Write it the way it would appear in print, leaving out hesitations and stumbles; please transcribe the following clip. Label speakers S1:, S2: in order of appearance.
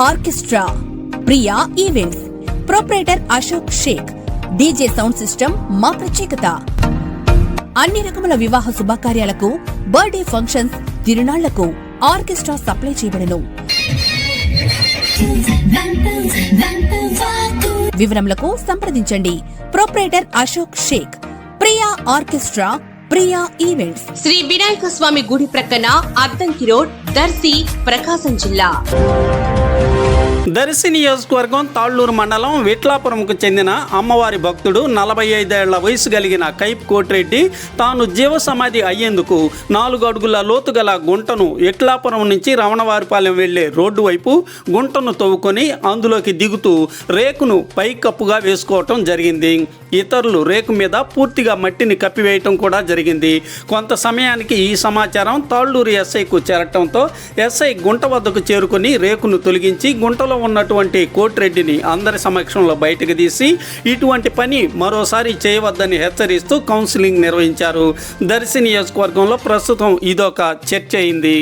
S1: Orchestra, Priya events, proprietor Ashok Shaik. DJ sound system మా ప్రత్యేకత. అన్ని రకముల వివాహ శుభకార్యాలకు, బర్త్డే ఫంక్షన్స్, తిరునాళ్లకు ఆర్కెస్ట్రా సప్లై చేయబడును. వివరములకు సంప్రదించండి. Proprietor Ashok Shaik, Priya orchestra, Priya events. Shri Vinayaka Swamy గుడి ప్రక్కన అద్దంకి రోడ్, దర్శి, ప్రకాశం జిల్లా.
S2: దర్శి నియోజకవర్గం తాళ్లూరు మండలం విట్లాపురంకు చెందిన అమ్మవారి భక్తుడు 45 ఏళ్ల వయసు కలిగిన కైప్ కోటిరెడ్డి తాను జీవ సమాధి అయ్యేందుకు 4 అడుగుల లోతు గల గుంటను విట్లాపురం నుంచి రమణవారిపాలెం వెళ్లే రోడ్డు వైపు గుంటను తవ్వుకొని అందులోకి దిగుతూ రేకును పైకప్పుగా వేసుకోవటం జరిగింది. ఇతరులు రేకు మీద పూర్తిగా మట్టిని కప్పివేయటం కూడా జరిగింది. కొంత సమయానికి ఈ సమాచారం తాళ్లూరు ఎస్ఐకు చేరటంతో ఎస్ఐ గుంట వద్దకు చేరుకుని రేకును తొలగించి గుంటలో ఉన్నటువంటి కోటిరెడ్డిని అందరి సమక్షంలో బయటకు తీసి ఇటువంటి పని మరోసారి చేయవద్దని హెచ్చరిస్తూ కౌన్సిలింగ్ నిర్వహించారు. దర్శి నియోజకవర్గంలో ప్రస్తుతం ఇదొక చర్చ అయింది.